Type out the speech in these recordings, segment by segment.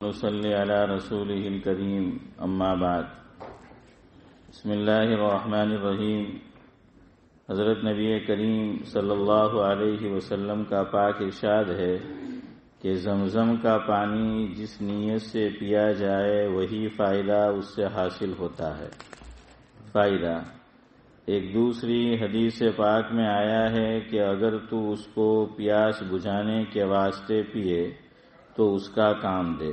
نصلی علی رسولہ الکریم اما بعد بسم اللہ الرحمن الرحیم۔ حضرت نبی کریم صلی اللہ علیہ وسلم کا پاک ارشاد ہے کہ زمزم کا پانی جس نیت سے پیا جائے وہی فائدہ اس سے حاصل ہوتا ہے۔ فائدہ ایک دوسری حدیث پاک میں آیا ہے کہ اگر تو اس کو پیاس بجھانے کے واسطے پیے تو اس کا کام دے،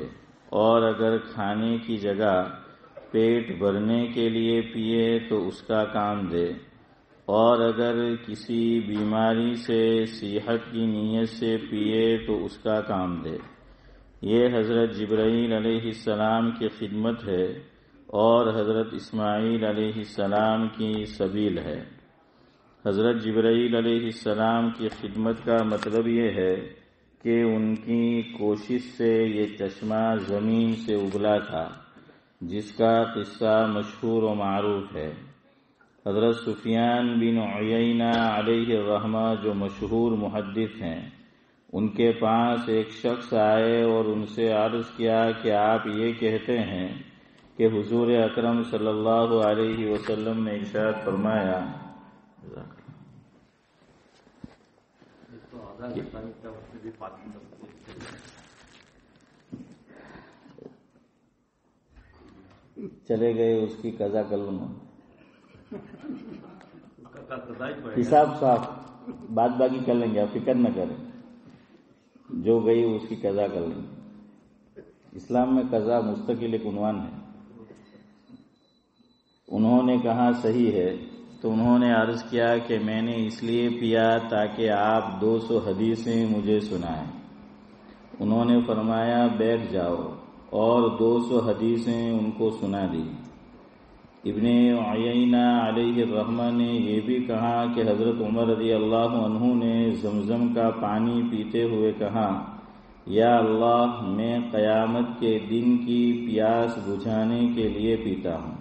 اور اگر کھانے کی جگہ پیٹ بھرنے کے لیے پیے تو اس کا کام دے، اور اگر کسی بیماری سے صحت کی نیت سے پیے تو اس کا کام دے۔ یہ حضرت جبرائیل علیہ السلام کی خدمت ہے اور حضرت اسماعیل علیہ السلام کی سبیل ہے۔ حضرت جبرائیل علیہ السلام کی خدمت کا مطلب یہ ہے کہ ان کی کوشش سے یہ چشمہ زمین سے ابلا تھا، جس کا قصہ مشہور و معروف ہے۔ حضرت سفیان بن عیینہ علیہ الرحمہ جو مشہور محدث ہیں، ان کے پاس ایک شخص آئے اور ان سے عرض کیا کہ آپ یہ کہتے ہیں کہ حضور اکرم صلی اللہ علیہ وسلم نے ارشاد فرمایا چلے گئے اس کی قضا کر لوں، حساب صاف بات باقی کر لیں گے، آپ فکر نہ کریں، جو گئی اس کی قضا کر لیں گے۔ اسلام میں قضا مستقل ایک عنوان ہے۔ انہوں نے کہا صحیح ہے، تو انہوں نے عرض کیا کہ میں نے اس لیے پیا تاکہ آپ 200 حدیثیں مجھے سنائیں۔ انہوں نے فرمایا بیٹھ جاؤ، اور 200 حدیثیں ان کو سنا دی۔ ابن عیینہ علیہ الرحمہ نے یہ بھی کہا کہ حضرت عمر رضی اللہ عنہ نے زمزم کا پانی پیتے ہوئے کہا، یا اللہ، میں قیامت کے دن کی پیاس بجھانے کے لیے پیتا ہوں۔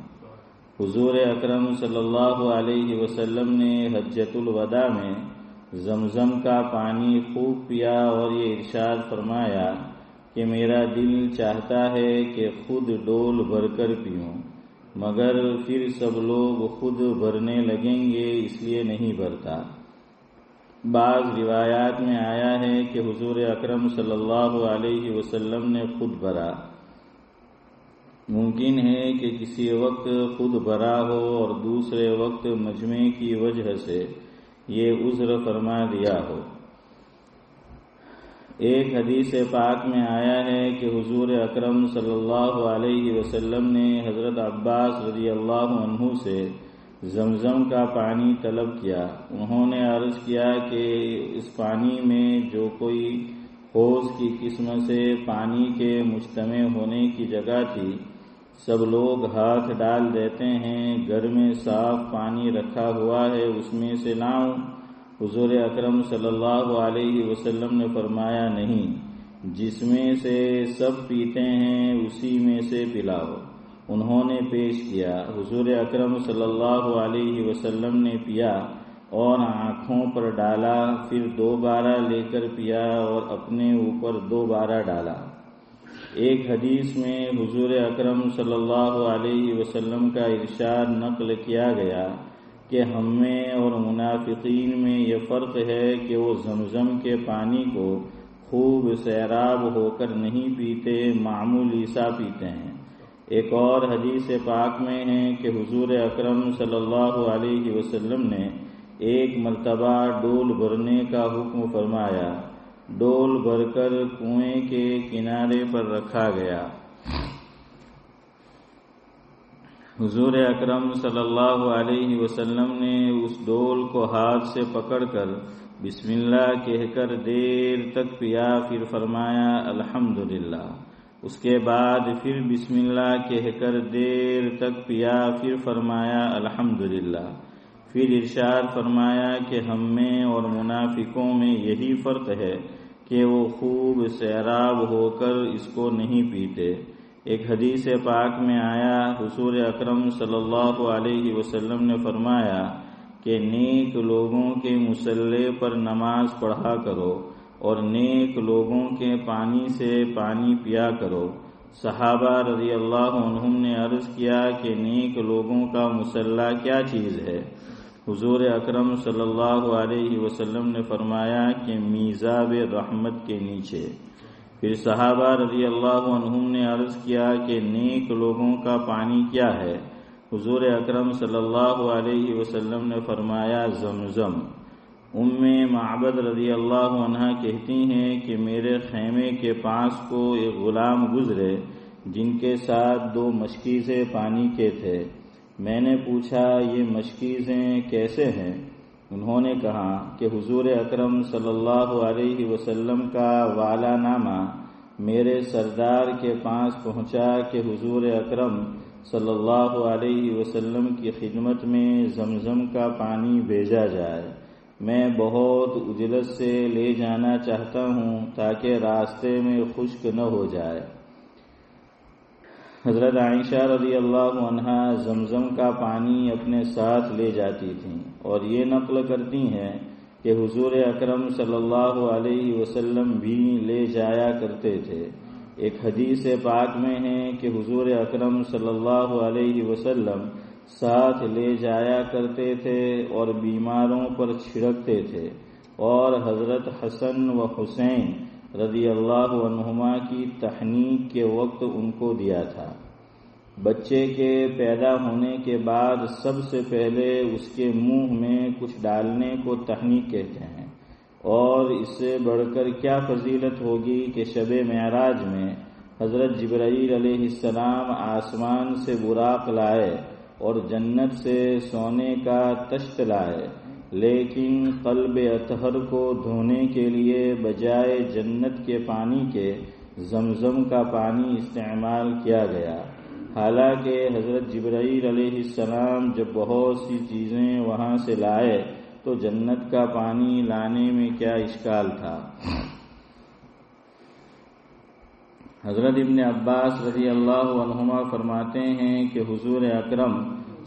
حضور اکرم صلی اللہ علیہ وسلم نے حجۃ الوداع میں زمزم کا پانی خوب پیا اور یہ ارشاد فرمایا کہ میرا دل چاہتا ہے کہ خود ڈول بھر کر پیوں، مگر پھر سب لوگ خود بھرنے لگیں گے، اس لیے نہیں بھرتا۔ بعض روایات میں آیا ہے کہ حضور اکرم صلی اللہ علیہ وسلم نے خود بھرا۔ ممکن ہے کہ کسی وقت خود بھرا ہو اور دوسرے وقت مجمع کی وجہ سے یہ عذر فرما دیا ہو۔ ایک حدیث پاک میں آیا ہے کہ حضور اکرم صلی اللہ علیہ وسلم نے حضرت عباس رضی اللہ عنہ سے زمزم کا پانی طلب کیا۔ انہوں نے عرض کیا کہ اس پانی میں جو کوئی حوض کی قسم سے پانی کے مجتمع ہونے کی جگہ تھی، سب لوگ ہاتھ ڈال دیتے ہیں، گھر میں صاف پانی رکھا ہوا ہے، اس میں سے لاؤں؟ حضور اکرم صلی اللہ علیہ وسلم نے فرمایا نہیں، جس میں سے سب پیتے ہیں اسی میں سے پلاؤ۔ انہوں نے پیش کیا، حضور اکرم صلی اللہ علیہ وسلم نے پیا اور آنکھوں پر ڈالا، پھر دوبارہ لے کر پیا اور اپنے اوپر دوبارہ ڈالا۔ ایک حدیث میں حضور اکرم صلی اللہ علیہ وسلم کا ارشاد نقل کیا گیا کہ ہم میں اور منافقین میں یہ فرق ہے کہ وہ زمزم کے پانی کو خوب سیراب ہو کر نہیں پیتے، معمولی سا پیتے ہیں۔ ایک اور حدیث پاک میں ہے کہ حضور اکرم صلی اللہ علیہ وسلم نے ایک مرتبہ ڈول بھرنے کا حکم فرمایا۔ ڈول بھر کر کنویں کے کنارے پر رکھا گیا۔ حضور اکرم صلی اللہ علیہ وسلم نے اس ڈول کو ہاتھ سے پکڑ کر بسم اللہ کہہ کر دیر تک پیا، پھر فرمایا الحمدللہ۔ اس کے بعد پھر بسم اللہ کہہ کر دیر تک پیا، پھر فرمایا الحمدللہ۔ پھر ارشاد فرمایا کہ ہم میں اور منافقوں میں یہی فرق ہے کہ وہ خوب سیراب ہو کر اس کو نہیں پیتے۔ ایک حدیث پاک میں آیا، حضور اکرم صلی اللہ علیہ وسلم نے فرمایا کہ نیک لوگوں کے مصلی پر نماز پڑھا کرو اور نیک لوگوں کے پانی سے پانی پیا کرو، صحابہ رضی اللہ عنہم نے عرض کیا کہ نیک لوگوں کا مصلی کیا چیز ہے؟ حضور اکرم صلی اللہ علیہ وسلم نے فرمایا کہ میزاب رحمت کے نیچے۔ پھر صحابہ رضی اللہ عنہم نے عرض کیا کہ نیک لوگوں کا پانی کیا ہے؟ حضور اکرم صلی اللہ علیہ وسلم نے فرمایا زمزم۔ معبد رضی اللہ عنہ کہتی ہیں کہ میرے خیمے کے پاس کو ایک غلام گزرے جن کے ساتھ 2 مشکیزیں پانی کے تھے۔ میں نے پوچھا یہ مشکیزیں کیسے ہیں؟ انہوں نے کہا کہ حضور اکرم صلی اللہ علیہ وسلم کا والا نامہ میرے سردار کے پاس پہنچا کہ حضور اکرم صلی اللہ علیہ وسلم کی خدمت میں زمزم کا پانی بھیجا جائے۔ میں بہت عجلت سے لے جانا چاہتا ہوں تاکہ راستے میں خشک نہ ہو جائے۔ حضرت عائشہ رضی اللہ عنہا زمزم کا پانی اپنے ساتھ لے جاتی تھیں اور یہ نقل کرتی ہیں کہ حضور اکرم صلی اللہ علیہ وسلم بھی لے جایا کرتے تھے۔ ایک حدیث پاک میں ہے کہ حضور اکرم صلی اللہ علیہ وسلم ساتھ لے جایا کرتے تھے اور بیماروں پر چھڑکتے تھے، اور حضرت حسن و حسین رضی اللہ عنہما کی تحنیک کے وقت ان کو دیا تھا۔ بچے کے پیدا ہونے کے بعد سب سے پہلے اس کے منہ میں کچھ ڈالنے کو تحنیک کہتے ہیں، اور اس سے بڑھ کر کیا فضیلت ہوگی کہ شب معراج میں حضرت جبرائیل علیہ السلام آسمان سے براق لائے اور جنت سے سونے کا تشت لائے، لیکن قلب اطہر کو دھونے کے لیے بجائے جنت کے پانی کے زمزم کا پانی استعمال کیا گیا۔ حالانکہ حضرت جبرائیل علیہ السلام جب بہت سی چیزیں وہاں سے لائے تو جنت کا پانی لانے میں کیا اشکال تھا؟ حضرت ابن عباس رضی اللہ عنہما فرماتے ہیں کہ حضور اکرم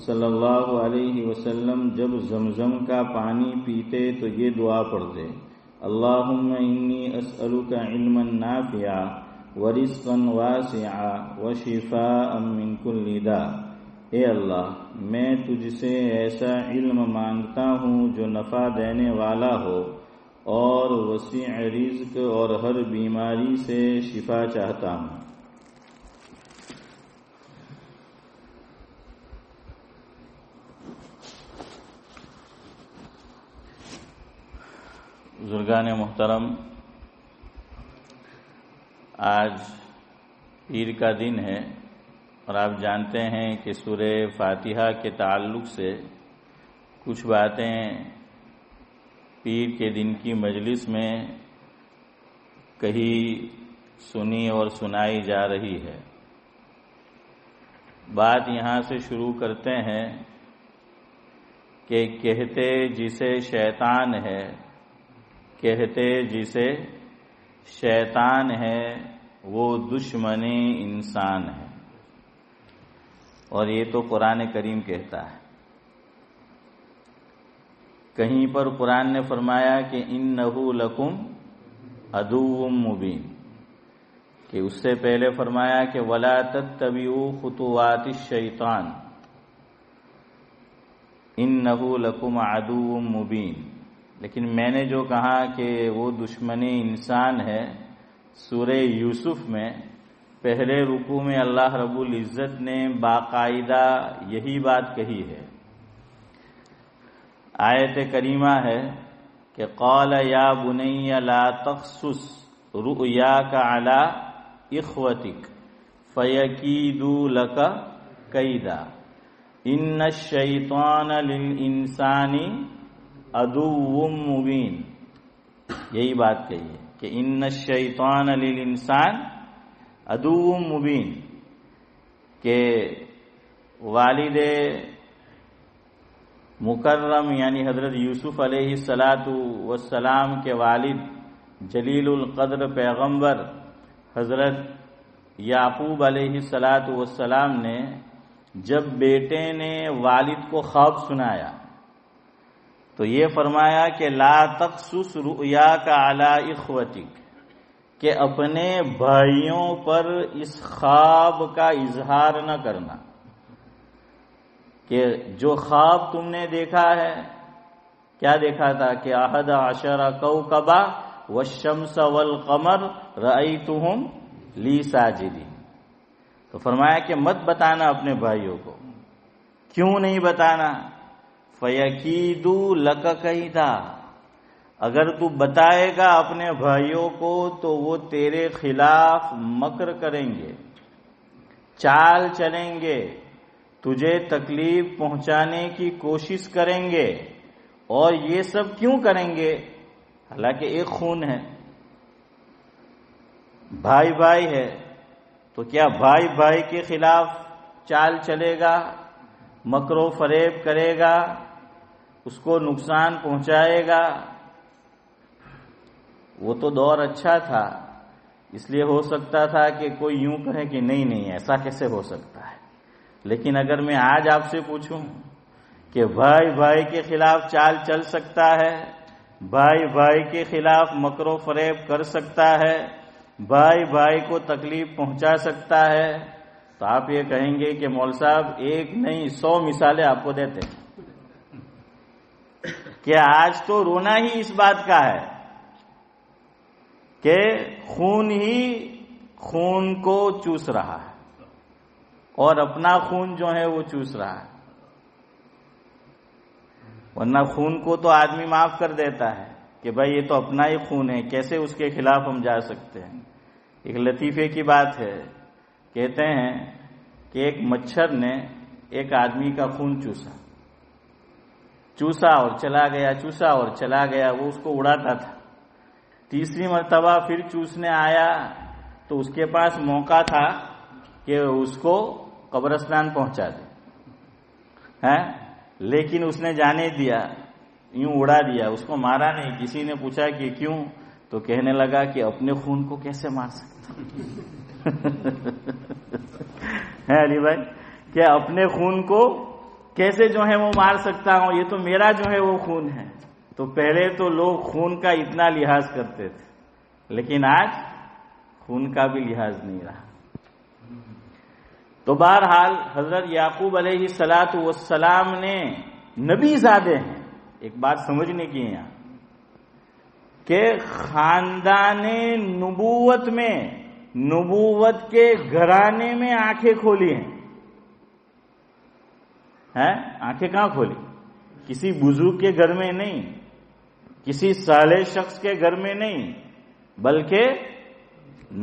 صلی اللہ علیہ وسلم جب زمزم کا پانی پیتے تو یہ دعا پڑھتے: اللہم انی اسألک علما نافعا ورزقا واسعا وشفاء من کل داء۔ اے اللہ، میں تجھ سے ایسا علم مانگتا ہوں جو نفع دینے والا ہو، اور وسیع رزق اور ہر بیماری سے شفا چاہتا ہوں۔ بزرگان محترم، آج پیر کا دن ہے اور آپ جانتے ہیں کہ سورہ فاتحہ کے تعلق سے کچھ باتیں پیر کے دن کی مجلس میں کہی سنی اور سنائی جا رہی ہے۔ بات یہاں سے شروع کرتے ہیں کہ کہتے جسے شیطان ہے، کہتے جسے شیطان ہے وہ دشمن انسان ہے، اور یہ تو قرآن کریم کہتا ہے۔ کہیں پر قرآن نے فرمایا کہ انہو لکم عدو مبین، کہ اس سے پہلے فرمایا کہ ولا تتبعوا خطوات الشیطان انہو لکم عدو مبین۔ لیکن میں نے جو کہا کہ وہ دشمن انسان ہے، سورہ یوسف میں پہلے رکوع میں اللہ رب العزت نے باقاعدہ یہی بات کہی ہے۔ آیت کریمہ ہے کہ قال یا بنی لا تقصص رؤیاک علی اخوتک فیکیدوا لک کیدا ان الشیطان للانسان عدو مبین۔ یہی بات کہی ہے کہ ان الشیطان للانسان عدو مبین، کہ والد مکرم یعنی حضرت یوسف علیہ السلام کے والد جلیل القدر پیغمبر حضرت یعقوب علیہ السلام نے جب بیٹے نے والد کو خواب سنایا تو یہ فرمایا کہ لا تقصص رؤیاک علی اخوتک، کہ اپنے بھائیوں پر اس خواب کا اظہار نہ کرنا کہ جو خواب تم نے دیکھا ہے، کیا دیکھا تھا کہ 11 کوكبا والشمس والقمر رأيتهم لی ساجدین، تو فرمایا کہ مت بتانا اپنے بھائیوں کو۔ کیوں نہیں بتانا؟ فَيَكِيدُوا لَكَ كَيْدًا، اگر تو بتائے گا اپنے بھائیوں کو تو وہ تیرے خلاف مکر کریں گے، چال چلیں گے، تجھے تکلیف پہنچانے کی کوشش کریں گے۔ اور یہ سب کیوں کریں گے؟ حالانکہ ایک خون ہے، بھائی بھائی ہے، تو کیا بھائی بھائی کے خلاف چال چلے گا، مکر و فریب کرے گا، اس کو نقصان پہنچائے گا؟ وہ تو دور اچھا تھا، اس لیے ہو سکتا تھا کہ کوئی یوں کہے کہ نہیں نہیں ایسا کیسے ہو سکتا ہے۔ لیکن اگر میں آج آپ سے پوچھوں کہ بھائی بھائی کے خلاف چال چل سکتا ہے، بھائی بھائی کے خلاف مکر و فریب کر سکتا ہے، بھائی بھائی کو تکلیف پہنچا سکتا ہے، تو آپ یہ کہیں گے کہ مول صاحب ایک نہیں 100 مثالیں آپ کو دیتے ہیں کہ آج تو رونا ہی اس بات کا ہے کہ خون ہی خون کو چوس رہا ہے اور اپنا خون جو ہے وہ چوس رہا ہے، ورنہ خون کو تو آدمی معاف کر دیتا ہے کہ بھائی یہ تو اپنا ہی خون ہے، کیسے اس کے خلاف ہم جا سکتے ہیں۔ ایک لطیفے کی بات ہے، کہتے ہیں کہ ایک مچھر نے ایک آدمی کا خون چوسا اور چلا گیا، چوسا اور چلا گیا، وہ اس کو اڑاتا تھا۔ تیسری مرتبہ پھر چوسنے آیا تو اس کے پاس موقع تھا کہ اس کو قبرستان پہنچا دے، لیکن اس نے جانے دیا، یوں اڑا دیا، اس کو مارا نہیں۔ کسی نے پوچھا کہ کیوں، تو کہنے لگا کہ اپنے خون کو کیسے مار سکتا ہے علی بھائی، کہ اپنے خون کو کیسے جو ہے وہ مار سکتا ہوں، یہ تو میرا جو ہے وہ خون ہے۔ تو پہلے تو لوگ خون کا اتنا لحاظ کرتے تھے، لیکن آج خون کا بھی لحاظ نہیں رہا۔ تو بہرحال حضرت یعقوب علیہ السلام نے نبی زادے ہیں، ایک بات سمجھنے کی یہاں کہ خاندان نبوت میں، نبوت کے گھرانے میں آنکھیں کھولی ہیں۔ آنکھیں کہاں کھولی؟ کسی بزرگ کے گھر میں نہیں، کسی صالح شخص کے گھر میں نہیں، بلکہ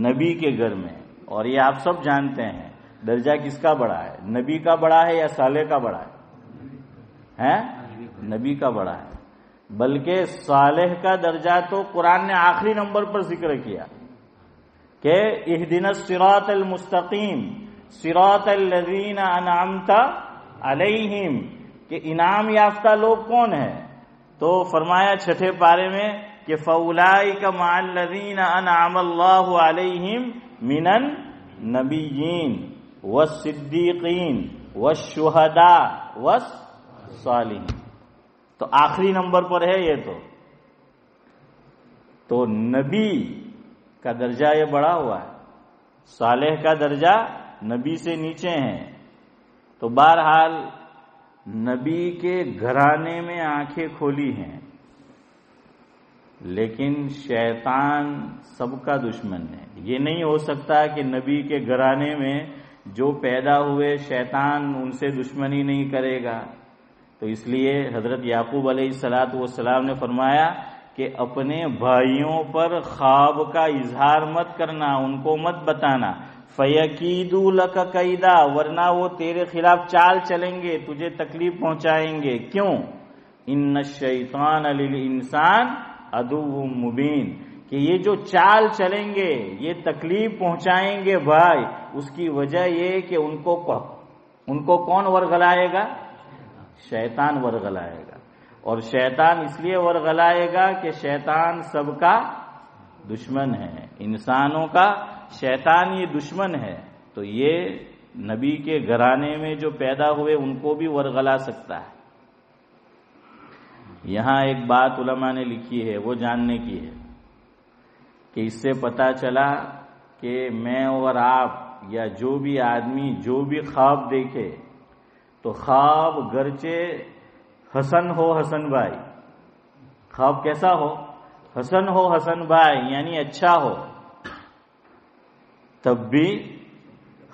نبی کے گھر میں۔ اور یہ آپ سب جانتے ہیں درجہ کس کا بڑا ہے، نبی کا بڑا ہے یا صالح کا بڑا ہے؟ نبی کا بڑا ہے، بلکہ صالح کا درجہ تو قرآن نے آخری نمبر پر ذکر کیا کہ اہدنا الصراط المستقیم صراط الذین انعمت علیہم، کہ انعام یافتہ لوگ کون ہیں؟ تو فرمایا 6 پارے میں کہ فَأُولَٰئِكَ مَعَ الَّذِينَ أَنْعَمَ اللَّهُ عَلَيْهِمْ مِنَ النَّبِيِّينَ وَالصِّدِّيقِينَ وَالشُّهَدَاءِ وَالصَّالِحِينَ، تو آخری نمبر پر ہے یہ۔ تو نبی کا درجہ یہ بڑا ہوا ہے، صالح کا درجہ نبی سے نیچے ہے۔ تو بہرحال نبی کے گھرانے میں آنکھیں کھولی ہیں، لیکن شیطان سب کا دشمن ہے۔ یہ نہیں ہو سکتا کہ نبی کے گھرانے میں جو پیدا ہوئے شیطان ان سے دشمنی نہیں کرے گا۔ تو اس لیے حضرت یعقوب علیہ السلام نے فرمایا کہ اپنے بھائیوں پر خواب کا اظہار مت کرنا، ان کو مت بتانا۔ فَيَكِيدُوا لَكَ كَيْدًا، ورنہ وہ تیرے خلاف چال چلیں گے، تجھے تکلیف پہنچائیں گے۔ کیوں؟ إِنَّ الشَّيْطَانَ لِلْإِنسَانِ عَدُوٌّ مُبِينٌ، کہ یہ جو چال چلیں گے، یہ تکلیف پہنچائیں گے بھائی، اس کی وجہ یہ کہ ان کو کون ورغلائے گا؟ شیطان ورغلائے گا۔ اور شیطان اس لیے ورغلائے گا کہ شیطان سب کا دشمن ہے، انسانوں کا شیطان یہ دشمن ہے۔ تو یہ نبی کے گھرانے میں جو پیدا ہوئے ان کو بھی ورغلا سکتا ہے۔ یہاں ایک بات علماء نے لکھی ہے، وہ جاننے کی ہے کہ اس سے پتہ چلا کہ میں اور آپ یا جو بھی آدمی جو بھی خواب دیکھے تو خواب گرچہ حسن ہو حسن بھائی، خواب کیسا ہو؟ حسن ہو حسن بھائی، یعنی اچھا ہو، تب بھی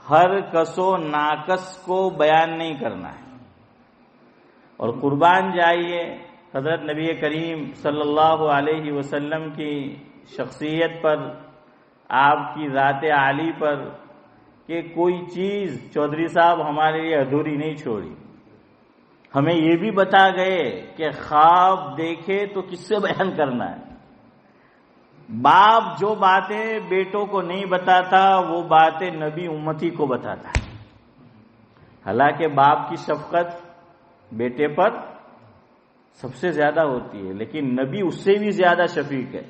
ہر کس و ناقص کو بیان نہیں کرنا ہے۔ اور قربان جائیے حضرت نبی کریم صلی اللہ علیہ وسلم کی شخصیت پر، آپ کی ذات عالی پر، کہ کوئی چیز چودھری صاحب ہمارے لیے ادھوری نہیں چھوڑی۔ ہمیں یہ بھی بتا گئے کہ خواب دیکھے تو کس سے بیان کرنا ہے۔ باپ جو باتیں بیٹوں کو نہیں بتاتا وہ باتیں نبی امتی کو بتاتا ہے۔ حالانکہ باپ کی شفقت بیٹے پر سب سے زیادہ ہوتی ہے، لیکن نبی اس سے بھی زیادہ شفیق ہے۔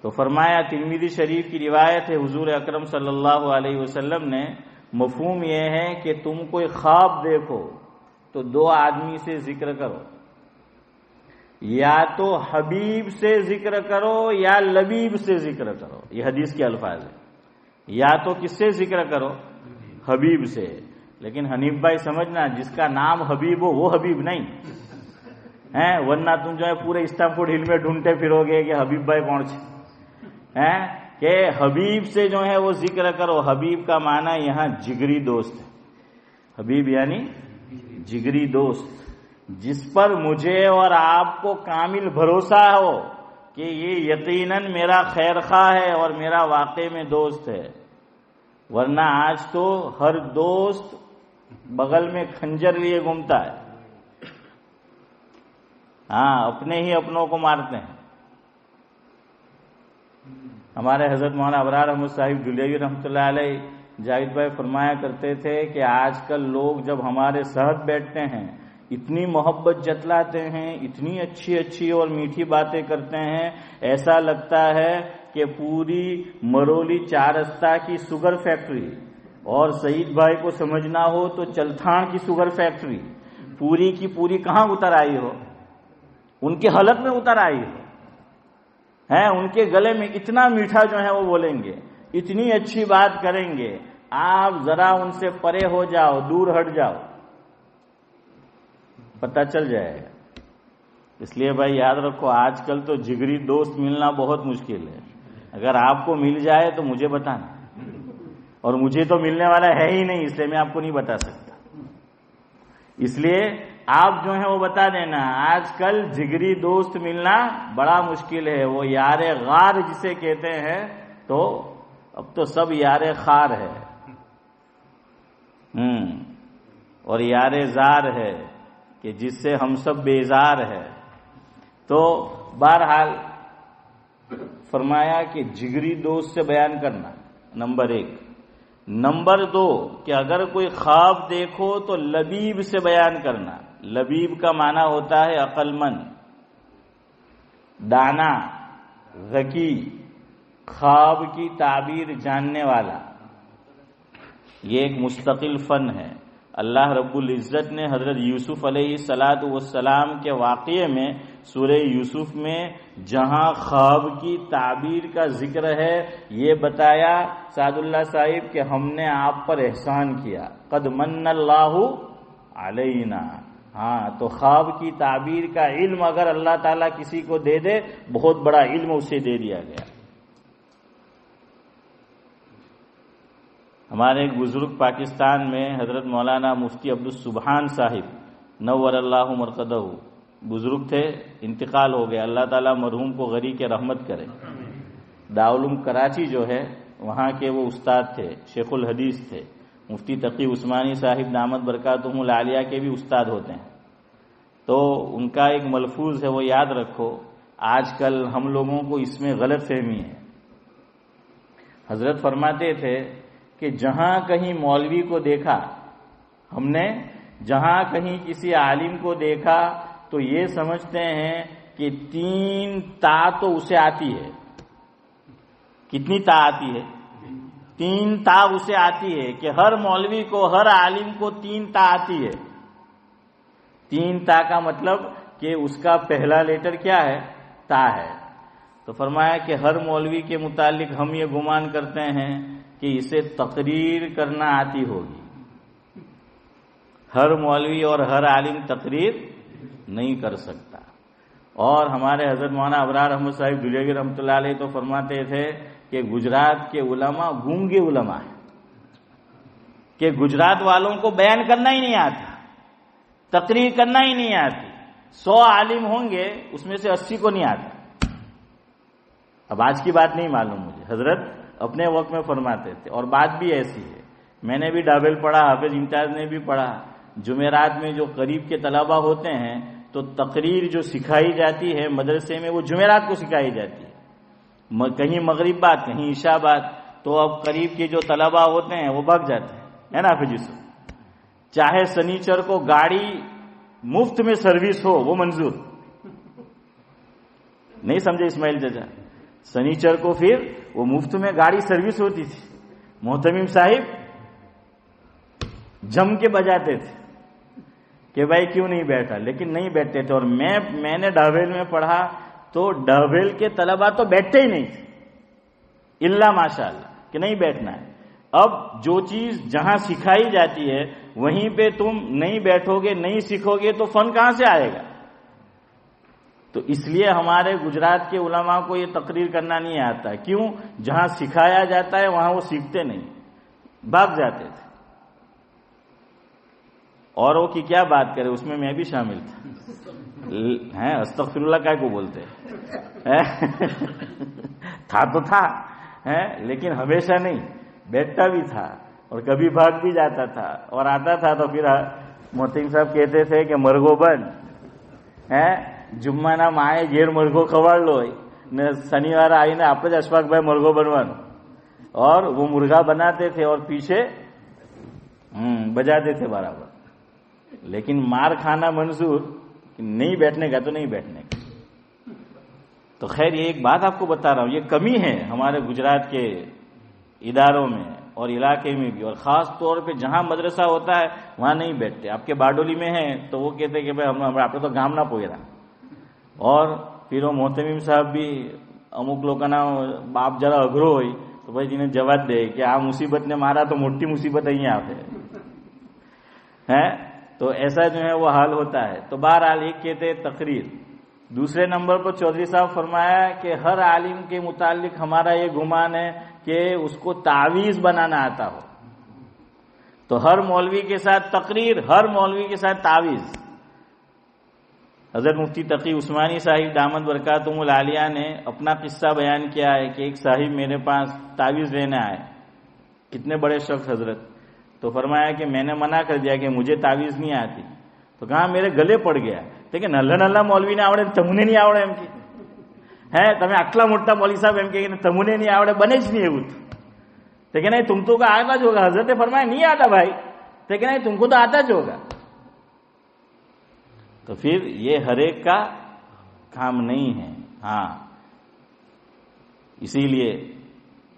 تو فرمایا، ترمذی شریف کی روایت ہے، حضور اکرم صلی اللہ علیہ وسلم نے، مفہوم یہ ہے کہ تم کوئی خواب دیکھو تو دو آدمی سے ذکر کرو، یا تو حبیب سے ذکر کرو یا لبیب سے ذکر کرو۔ یہ حدیث کے الفاظ ہیں، یا تو کس سے ذکر کرو؟ حبیب سے۔ لیکن حنیف بھائی سمجھنا، جس کا نام حبیب ہو وہ حبیب نہیں ہے، ورنہ تم جو ہے پورے اسٹمفورڈ ہل میں ڈھونڈتے پھرو گے کہ حبیب بھائی کون سے ہیں، کہ حبیب سے جو ہے وہ ذکر کرو۔ حبیب کا معنی یہاں جگری دوست ہے، حبیب یعنی جگری دوست، جس پر مجھے اور آپ کو کامل بھروسہ ہو کہ یہ یقیناً میرا خیر خواہ ہے اور میرا واقع میں دوست ہے۔ ورنہ آج تو ہر دوست بغل میں خنجر لیے گھومتا ہے، ہاں، اپنے ہی اپنوں کو مارتے ہیں۔ ہمارے حضرت مولانا ابرار احمد صاحب دلیوی رحمۃ اللہ علیہ جاوید بھائی فرمایا کرتے تھے کہ آج کل لوگ جب ہمارے ساتھ بیٹھتے ہیں اتنی محبت جتلاتے ہیں، اتنی اچھی اچھی اور میٹھی باتیں کرتے ہیں، ایسا لگتا ہے کہ پوری مرولی چارستہ کی شوگر فیکٹری، اور سعید بھائی کو سمجھنا ہو تو چلتھان کی شوگر فیکٹری پوری کی پوری کہاں اتر آئی ہو، ان کے حلق میں اتر آئی ہو، ہیں ان کے گلے میں اتنا میٹھا جو ہے وہ بولیں گے، اتنی اچھی بات کریں گے، آپ ذرا ان سے پرے ہو جاؤ، دور ہٹ جاؤ، پتہ چل جائے گا۔ اس لیے بھائی یاد رکھو، آج کل تو جگری دوست ملنا بہت مشکل ہے۔ اگر آپ کو مل جائے تو مجھے بتانا، اور مجھے تو ملنے والا ہے ہی نہیں، اس لیے میں آپ کو نہیں بتا سکتا۔ اس لیے آپ جو ہیں وہ بتا دینا، آج کل جگری دوست ملنا بڑا مشکل ہے۔ وہ یار غار جسے کہتے ہیں، تو اب تو سب یار خار ہے، اور یار زار ہے کہ جس سے ہم سب بیزار ہے۔ تو بہرحال فرمایا کہ جگری دوست سے بیان کرنا، نمبر 1۔ نمبر 2 کہ اگر کوئی خواب دیکھو تو لبیب سے بیان کرنا۔ لبیب کا معنی ہوتا ہے عقل مند، دانا، ذکی، خواب کی تعبیر جاننے والا۔ یہ ایک مستقل فن ہے۔ اللہ رب العزت نے حضرت یوسف علیہ السلام کے واقعے میں سورہ یوسف میں جہاں خواب کی تعبیر کا ذکر ہے، یہ بتایا سعد اللہ صاحب کہ ہم نے آپ پر احسان کیا، قد من اللہ علینا۔ ہاں، تو خواب کی تعبیر کا علم اگر اللہ تعالیٰ کسی کو دے دے، بہت بڑا علم اسے دے دیا گیا۔ ہمارے ایک بزرگ پاکستان میں حضرت مولانا مفتی عبدالسبحان صاحب نور اللہ مرقدہ، بزرگ تھے، انتقال ہو گیا، اللہ تعالیٰ مرحوم کو غری کے رحمت کرے۔ دارالعلوم کراچی جو ہے وہاں کے وہ استاد تھے، شیخ الحدیث تھے، مفتی تقی عثمانی صاحب دامت برکاتہم العالیہ کے بھی استاد ہوتے ہیں۔ تو ان کا ایک ملفوظ ہے، وہ یاد رکھو، آج کل ہم لوگوں کو اس میں غلط فہمی ہے۔ حضرت فرماتے تھے کہ جہاں کہیں مولوی کو دیکھا ہم نے، جہاں کہیں کسی عالم کو دیکھا تو یہ سمجھتے ہیں کہ 3 تا تو اسے آتی ہے۔ کتنی تا آتی ہے؟ 3 تا اسے آتی ہے، کہ ہر مولوی کو، ہر عالم کو 3 تا آتی ہے۔ 3 تا کا مطلب کہ اس کا پہلا لیٹر کیا ہے؟ تا ہے۔ تو فرمایا کہ ہر مولوی کے متعلق ہم یہ گمان کرتے ہیں کہ اسے تقریر کرنا آتی ہوگی. ہر مولوی اور ہر عالم تقریر نہیں کر سکتا. اور ہمارے حضرت مولانا ابرار احمد صاحب دلیاگی رحمۃ اللہ علیہ تو فرماتے تھے کہ گجرات کے علماء گونگے علماء ہیں، کہ گجرات والوں کو بیان کرنا ہی نہیں آتا، تقریر کرنا ہی نہیں آتی. 100 عالم ہوں گے اس میں سے 80 کو نہیں آتا. اب آج کی بات نہیں معلوم مجھے، حضرت اپنے وقت میں فرماتے تھے. اور بات بھی ایسی ہے، میں نے بھی ڈابل پڑھا، حافظ امتیاز نے بھی پڑھا. جمعرات میں جو قریب کے طلبہ ہوتے ہیں تو تقریر جو سکھائی جاتی ہے مدرسے میں وہ جمعرات کو سکھائی جاتی ہے، کہیں مغرب بعد کہیں عشاء بعد. تو اب قریب کے جو طلبہ ہوتے ہیں وہ بھاگ جاتے ہیں، ہے نا حافظ صاحب. چاہے سنیچر کو گاڑی مفت میں سروس ہو وہ منظور نہیں، سمجھے اسماعیل چچا؟ سنیچر کو پھر وہ مفت میں گاڑی سروس ہوتی تھی، محتمم صاحب جم کے بجاتے تھے کہ بھائی کیوں نہیں بیٹھا، لیکن نہیں بیٹھتے تھے. اور میں نے ڈابیل میں پڑھا تو ڈابیل کے طلبہ تو بیٹھتے ہی نہیں تھے، الا ماشاء اللہ کہ نہیں بیٹھنا ہے. اب جو چیز جہاں سکھائی جاتی ہے وہیں پہ تم نہیں بیٹھو گے، نہیں سیکھو گے تو فن کہاں سے آئے گا؟ تو اس لیے ہمارے گجرات کے علماء کو یہ تقریر کرنا نہیں آتا. کیوں؟ جہاں سکھایا جاتا ہے وہاں وہ سیکھتے نہیں، بھاگ جاتے تھے. اوروں کی کیا بات کرے، اس میں بھی شامل تھا. استغفر اللہ کیا کو بولتے تھا تو تھا، لیکن ہمیشہ نہیں، بیٹھتا بھی تھا اور کبھی بھاگ بھی جاتا تھا. اور آتا تھا تو پھر محتم صاحب کہتے تھے کہ مرغو بن جمعہ نہ مائے گھیر مرغو کھواڑ لو نے شنیوار آئی نے آپ اشفاق بھائی مرغو بنوان. اور وہ مرغا بناتے تھے اور پیچھے بجاتے تھے برابر. لیکن مار کھانا منظور، نہیں بیٹھنے کا تو نہیں بیٹھنے کا. تو خیر یہ ایک بات آپ کو بتا رہا ہوں، یہ کمی ہے ہمارے گجرات کے اداروں میں اور علاقے میں بھی، اور خاص طور پہ جہاں مدرسہ ہوتا ہے وہاں نہیں بیٹھتے. آپ کے باڈولی میں ہیں تو وہ کہتے کہ بھائی ہم آپ تو گام نہ پوئے رہا. اور پھر وہ محتمم صاحب بھی امک لوگ نا باپ ذرا اگرو ہوئی تو بھائی جنہیں جواب دے کہ آ مصیبت نے مارا تو موٹی مصیبت نہیں آتے ہیں. تو ایسا جو ہے وہ حال ہوتا ہے. تو بہرحال ایک کہتے تقریر. دوسرے نمبر پر چودھری صاحب فرمایا کہ ہر عالم کے متعلق ہمارا یہ گمان ہے کہ اس کو تعویذ بنانا آتا ہو. تو ہر مولوی کے ساتھ تقریر، ہر مولوی کے ساتھ تعویذ. حضرت مفتی تقی عثمانی صاحب دامت برکاتہم العالیہ نے اپنا قصہ بیان کیا ہے کہ ایک صاحب میرے پاس تعویذ لینے آئے. کتنے بڑے شخص حضرت. تو فرمایا کہ میں نے منع کر دیا کہ مجھے تعویذ نہیں آتی. تو کہا میرے گلے پڑ گیا. لیکن نلہ نلہ مولوی نے آوڑے تمنے نہیں آوڑے એમ કે તમે આટલા મોટા મૌલવી સાહેબ એમ કે તમને નહીં આવડે બને જ નહીં એવું. تو کہ نہیں تم تو کا آتا جو ہوگا. حضرت نے فرمایا نہیں آتا بھائی. تو کہ نہیں تم کو تو آتا جو ہوگا. تو پھر یہ ہر ایک کا کام نہیں ہے. ہاں اسی لیے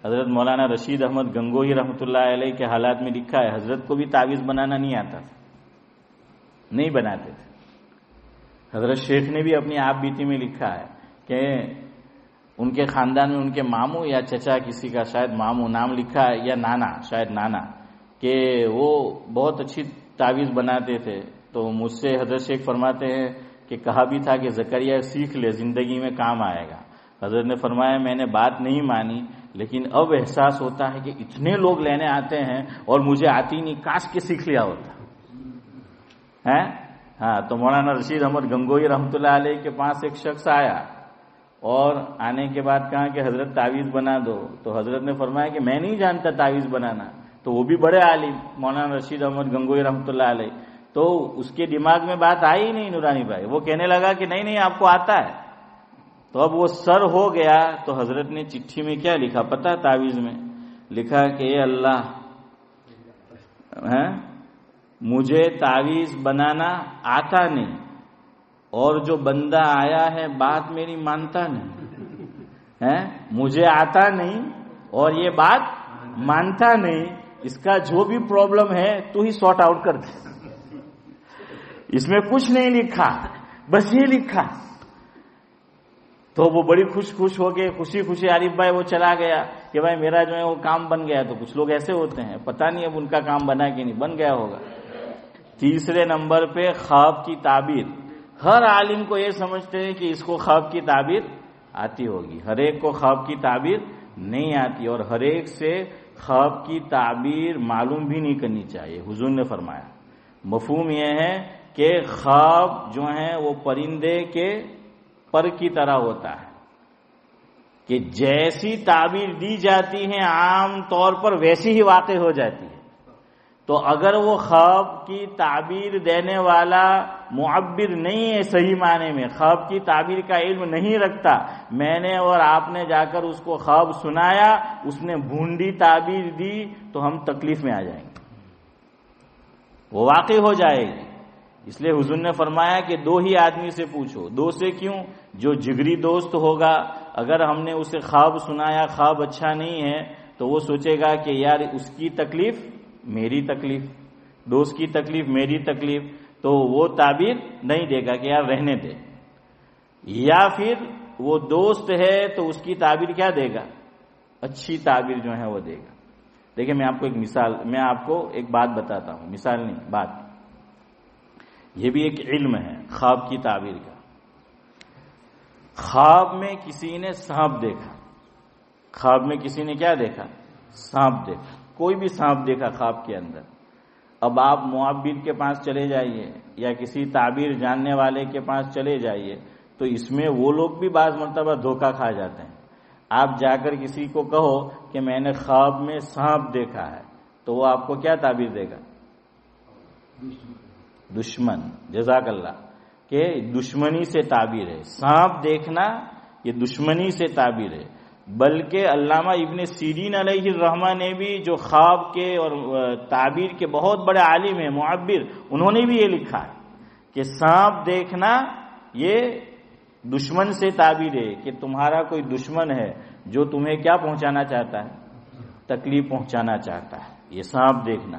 حضرت مولانا رشید احمد گنگوہی رحمۃ اللہ علیہ کے حالات میں لکھا ہے حضرت کو بھی تعویذ بنانا نہیں آتا تھا، نہیں بناتے تھے. حضرت شیخ نے بھی اپنی آپ بیتی میں لکھا ہے کہ ان کے خاندان میں ان کے ماموں یا چچا کسی کا شاید ماموں نام لکھا ہے یا نانا، شاید نانا، کہ وہ بہت اچھی تعویذ بناتے تھے. تو مجھ سے حضرت شیخ فرماتے ہیں کہ کہا بھی تھا کہ زکریا سیکھ لے زندگی میں کام آئے گا. حضرت نے فرمایا میں نے بات نہیں مانی، لیکن اب احساس ہوتا ہے کہ اتنے لوگ لینے آتے ہیں اور مجھے آتی نہیں، کاش کے سیکھ لیا ہوتا ہے. ہاں تو مولانا رشید احمد گنگوہی رحمۃ اللہ علیہ کے پاس ایک شخص آیا اور آنے کے بعد کہا کہ حضرت تعویذ بنا دو. تو حضرت نے فرمایا کہ میں نہیں جانتا تعویذ بنانا. تو وہ بھی بڑے عالم مولانا رشید احمد گنگوہی رحمۃ اللہ علیہ. تو اس کے دماغ میں بات آئی نہیں نورانی بھائی. وہ کہنے لگا کہ نہیں نہیں آپ کو آتا ہے. تو اب وہ سر ہو گیا. تو حضرت نے چٹھی میں کیا لکھا پتا؟ تعویذ میں لکھا کہ اے اللہ مجھے تعویذ بنانا آتا نہیں، اور جو بندہ آیا ہے بات میری مانتا نہیں. مجھے آتا نہیں اور یہ بات مانتا نہیں. اس کا جو بھی پرابلم ہے تو ہی سارٹ آؤٹ کر دے. اس میں کچھ نہیں لکھا، بس یہ لکھا تو وہ بڑی خوش ہو کے خوشی عارف بھائی وہ چلا گیا کہ بھائی میرا جو ہے وہ کام بن گیا. تو کچھ لوگ ایسے ہوتے ہیں، پتہ نہیں اب ان کا کام بنا کہ نہیں، بن گیا ہوگا. تیسرے نمبر پہ خواب کی تعبیر. ہر عالم کو یہ سمجھتے ہیں کہ اس کو خواب کی تعبیر آتی ہوگی. ہر ایک کو خواب کی تعبیر نہیں آتی، اور ہر ایک سے خواب کی تعبیر معلوم بھی نہیں کرنی چاہیے. حضور نے فرمایا مفہوم یہ ہے کہ خواب جو ہیں وہ پرندے کے پر کی طرح ہوتا ہے کہ جیسی تعبیر دی جاتی ہے عام طور پر ویسی ہی واقع ہو جاتی ہے. تو اگر وہ خواب کی تعبیر دینے والا معبر نہیں ہے، صحیح معنی میں خواب کی تعبیر کا علم نہیں رکھتا، میں نے اور آپ نے جا کر اس کو خواب سنایا، اس نے بھونڈی تعبیر دی، تو ہم تکلیف میں آ جائیں گے، وہ واقع ہو جائے گی. اس لیے حضور نے فرمایا کہ 2 ہی آدمی سے پوچھو. 2 سے کیوں؟ جو جگری دوست ہوگا، اگر ہم نے اسے خواب سنایا، خواب اچھا نہیں ہے، تو وہ سوچے گا کہ یار اس کی تکلیف میری تکلیف، دوست کی تکلیف میری تکلیف، تو وہ تعبیر نہیں دے گا کہ یار رہنے دے. یا پھر وہ دوست ہے تو اس کی تعبیر کیا دے گا؟ اچھی تعبیر جو ہے وہ دے گا. دیکھیں میں آپ کو ایک بات بتاتا ہوں، مثال نہیں بات. یہ بھی ایک علم ہے خواب کی تعبیر کا. خواب میں کسی نے سانپ دیکھا. خواب میں کسی نے کیا دیکھا؟ سانپ دیکھا. کوئی بھی سانپ دیکھا خواب کے اندر. اب آپ معبر کے پاس چلے جائیے یا کسی تعبیر جاننے والے کے پاس چلے جائیے، تو اس میں وہ لوگ بھی بعض مرتبہ دھوکہ کھا جاتے ہیں. آپ جا کر کسی کو کہو کہ میں نے خواب میں سانپ دیکھا ہے، تو وہ آپ کو کیا تعبیر دے گا؟ دشمن. جزاک اللہ. کہ دشمنی سے تعبیر ہے. سانپ دیکھنا یہ دشمنی سے تعبیر ہے. بلکہ علامہ ابن سیرین علیہ الرحمہ نے بھی، جو خواب کے اور تعبیر کے بہت بڑے عالم ہیں، معبر، انہوں نے بھی یہ لکھا ہے کہ سانپ دیکھنا یہ دشمن سے تعبیر ہے، کہ تمہارا کوئی دشمن ہے جو تمہیں کیا پہنچانا چاہتا ہے؟ تکلیف پہنچانا چاہتا ہے. یہ سانپ دیکھنا.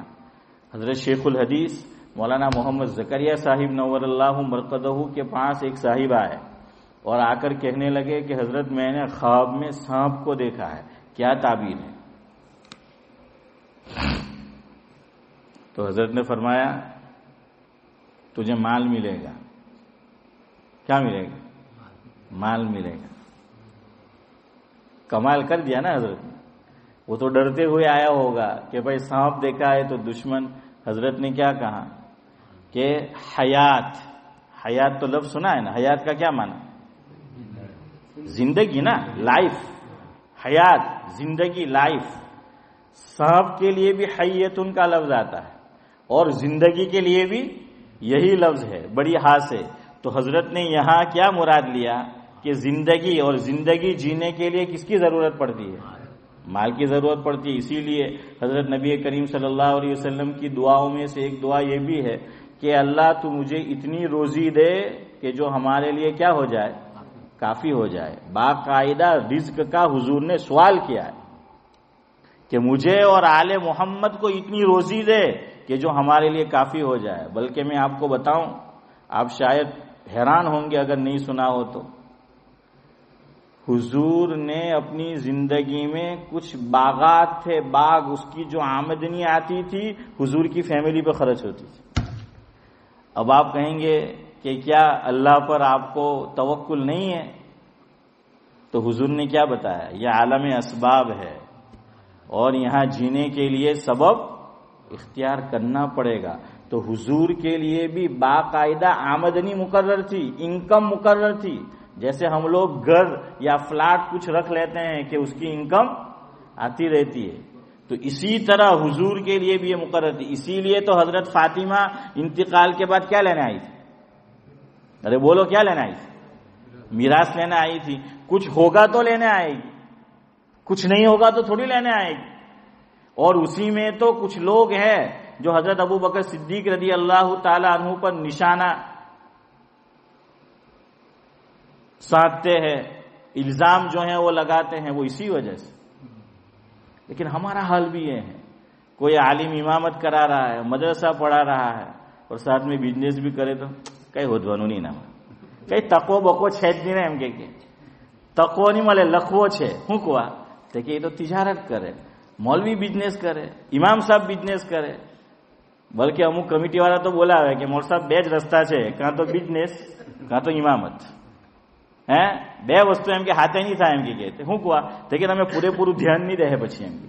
حضرت شیخ الحدیث مولانا محمد زکریا صاحب نور اللہ مرقدہ کے پاس ایک صاحب آئے اور آ کر کہنے لگے کہ حضرت میں نے خواب میں سانپ کو دیکھا ہے، کیا تعبیر ہے؟ تو حضرت نے فرمایا تجھے مال ملے گا. کیا ملے گا؟ مال ملے گا. کمال کر دیا نا حضرت نے. وہ تو ڈرتے ہوئے آیا ہوگا کہ بھائی سانپ دیکھا ہے تو دشمن. حضرت نے کیا کہا کہ حیات تو لفظ سنا ہے نا، حیات کا کیا معنی؟ زندگی نا، لائف. حیات زندگی، لائف. سانپ کے لیے بھی حیاتن کا لفظ آتا ہے اور زندگی کے لیے بھی یہی لفظ ہے، بڑی ہاں سے. تو حضرت نے یہاں کیا مراد لیا کہ زندگی، اور زندگی جینے کے لیے کس کی ضرورت پڑتی ہے؟ مال کی ضرورت پڑتی ہے. اسی لیے حضرت نبی کریم صلی اللہ علیہ وسلم کی دعاؤں میں سے ایک دعا یہ بھی ہے کہ اللہ تو مجھے اتنی روزی دے کہ جو ہمارے لیے کیا ہو جائے؟ کافی ہو جائے. باقاعدہ رزق کا حضور نے سوال کیا ہے کہ مجھے اور آل محمد کو اتنی روزی دے کہ جو ہمارے لیے کافی ہو جائے. بلکہ میں آپ کو بتاؤں، آپ شاید حیران ہوں گے اگر نہیں سنا ہو تو، حضور نے اپنی زندگی میں کچھ باغات تھے، باغ، اس کی جو آمدنی آتی تھی حضور کی فیملی پہ خرچ ہوتی تھی. اب آپ کہیں گے کہ کیا اللہ پر آپ کو توکل نہیں ہے؟ تو حضور نے کیا بتایا؟ یہ عالم اسباب ہے اور یہاں جینے کے لیے سبب اختیار کرنا پڑے گا. تو حضور کے لیے بھی باقاعدہ آمدنی مقرر تھی، انکم مقرر تھی. جیسے ہم لوگ گھر یا فلیٹ کچھ رکھ لیتے ہیں کہ اس کی انکم آتی رہتی ہے، تو اسی طرح حضور کے لیے بھی یہ مقرر تھی. اسی لیے تو حضرت فاطمہ انتقال کے بعد کیا لینے آئی تھی؟ ارے بولو، کیا لینے آئی تھی؟ میراث لینے آئی تھی. کچھ ہوگا تو لینے آئے گی، کچھ نہیں ہوگا تو تھوڑی لینے آئے گی. اور اسی میں تو کچھ لوگ ہیں جو حضرت ابو بکر صدیق رضی اللہ تعالی عنہ پر نشانہ سانٹتے ہیں، الزام جو ہیں وہ لگاتے ہیں، وہ اسی وجہ سے. لیکن ہمارا حال بھی یہ ہے، کوئی عالم امامت کرا رہا ہے، مدرسہ پڑھا رہا ہے اور ساتھ میں بزنس بھی کرے تو کئی ہو دونوں نہیں نا، کئی تقو بکو چھید دن ہے ہم کے તકો નહીં મળે, લખવો છે. શું કહેવા? તો કે એ તો તિજારત કરે, મૌલવી બિઝનેસ કરે, ઇમામ સાહેબ બિઝનેસ કરે. બલકે અમુક કમિટી વાળા તો બોલાવે કે મોલ સાહેબ બે જ રસ્તા છે, કાં તો બિઝનેસ કાં તો ઇમામત. બે વસ્તુ એમ કે હાથે નહીં થાય. એમ કે શું કહેવા? તો કે તમે પૂરેપૂરું ધ્યાન નહીં રહે. પછી એમ કે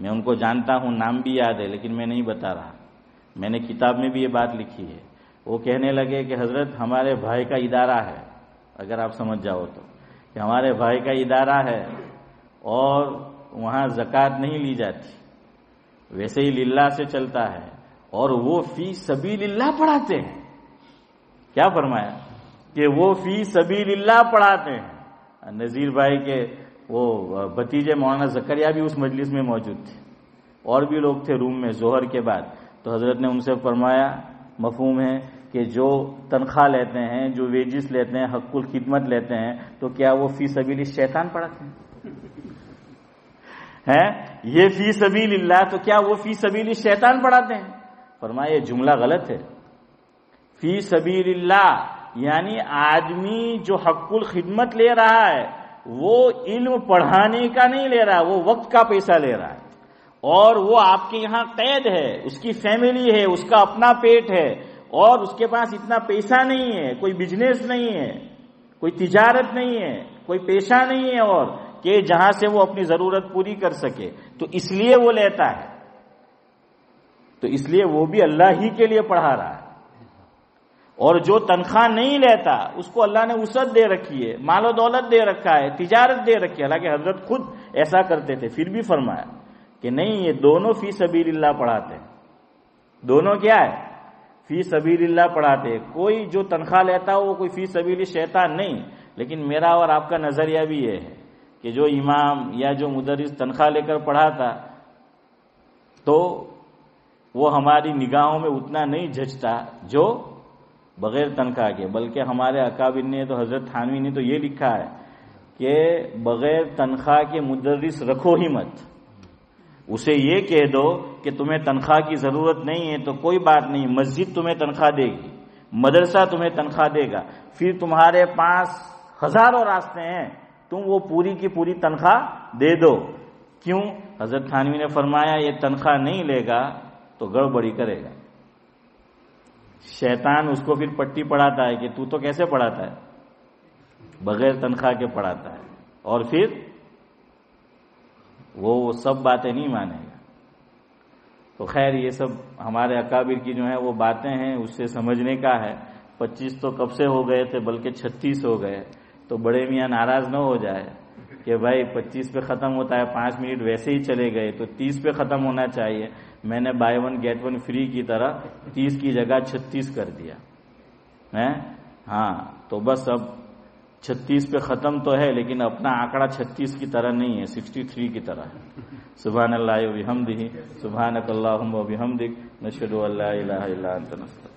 میں ان کو جانتا ہوں، نام بھی یاد ہے، لیکن میں نہیں بتا رہا، میں نے کتاب میں بھی یہ بات لکھی ہے۔ وہ کہنے لگے کہ حضرت ہمارے بھائی کا ادارہ ہے، اگر آپ سمجھ جاؤ تو، کہ ہمارے بھائی کا ادارہ ہے اور وہاں زکوٰۃ نہیں لی جاتی، ویسے ہی للہ سے چلتا ہے، اور وہ فی سبیل اللہ پڑھاتے ہیں۔ کیا فرمایا؟ کہ وہ فی سبیل اللہ پڑھاتے ہیں۔ نذیر بھائی کے وہ بھتیجے مولانا زکریا بھی اس مجلس میں موجود تھے، اور بھی لوگ تھے روم میں ظہر کے بعد۔ تو حضرت نے ان سے فرمایا، مفہوم ہے کہ جو تنخواہ لیتے ہیں، جو ویجز لیتے ہیں، حق الخدمت لیتے ہیں، تو کیا وہ فی سبیل الشیطان پڑھاتے ہیں؟ یہ فی سبیل اللہ، تو کیا وہ فی سبیل الشیطان پڑھاتے ہیں؟ فرمایا یہ جملہ غلط ہے۔ فی سبیل اللہ یعنی آدمی جو حق الخدمت لے رہا ہے وہ علم پڑھانے کا نہیں لے رہا، وہ وقت کا پیسہ لے رہا ہے، اور وہ آپ کے یہاں قید ہے، اس کی فیملی ہے، اس کا اپنا پیٹ ہے، اور اس کے پاس اتنا پیسہ نہیں ہے، کوئی بزنس نہیں ہے، کوئی تجارت نہیں ہے، کوئی پیشہ نہیں ہے، اور کہ جہاں سے وہ اپنی ضرورت پوری کر سکے، تو اس لیے وہ لیتا ہے، تو اس لیے وہ بھی اللہ ہی کے لیے پڑھا رہا ہے۔ اور جو تنخواہ نہیں لیتا اس کو اللہ نے وسعت دے رکھی ہے، مال و دولت دے رکھا ہے، تجارت دے رکھی ہے، حالانکہ حضرت خود ایسا کرتے تھے، پھر بھی فرمایا کہ نہیں، یہ دونوں فی سبیل اللہ پڑھاتے ہیں۔ دونوں کیا ہے؟ فی سبیل اللہ پڑھاتے ہیں۔ کوئی جو تنخواہ لیتا ہو وہ کوئی فی سبیل شیطان نہیں، لیکن میرا اور آپ کا نظریہ بھی یہ ہے کہ جو امام یا جو مدرس تنخواہ لے کر پڑھاتا تو وہ ہماری نگاہوں میں اتنا نہیں جھجتا جو بغیر تنخواہ کے، بلکہ ہمارے اکابر نے تو، حضرت تھانوی نے تو یہ لکھا ہے کہ بغیر تنخواہ کے مدرس رکھو ہی مت، اسے یہ کہہ دو کہ تمہیں تنخواہ کی ضرورت نہیں ہے تو کوئی بات نہیں، مسجد تمہیں تنخواہ دے گی، مدرسہ تمہیں تنخواہ دے گا، پھر تمہارے پاس ہزاروں راستے ہیں، تم وہ پوری کی پوری تنخواہ دے دو۔ کیوں؟ حضرت تھانوی نے فرمایا یہ تنخواہ نہیں لے گا تو گڑبڑی کرے گا، شیطان اس کو پھر پٹی پڑھاتا ہے کہ تو کیسے پڑھاتا ہے، بغیر تنخواہ کے پڑھاتا ہے، اور پھر وہ سب باتیں نہیں مانے گا۔ تو خیر یہ سب ہمارے اکابر کی جو ہیں وہ باتیں ہیں، اس سے سمجھنے کا ہے۔ 25 تو کب سے ہو گئے تھے، بلکہ 36 ہو گئے، تو بڑے میاں ناراض نہ ہو جائے کہ بھائی 25 پہ ختم ہوتا ہے، 5 منٹ ویسے ہی چلے گئے، تو 30 پہ ختم ہونا چاہیے۔ میں نے بائی 1 گیٹ 1 فری کی طرح 30 کی جگہ 36 کر دیا ہے۔ ہاں تو بس اب 36 پہ ختم تو ہے، لیکن اپنا آنکڑا 36 کی طرح نہیں ہے، 63 کی طرح ہے۔ سبحان اللہ و بحمدہ، سبحانک اللہم و بحمدک، نشہد ان لا الہ الا انت، نستغفرک۔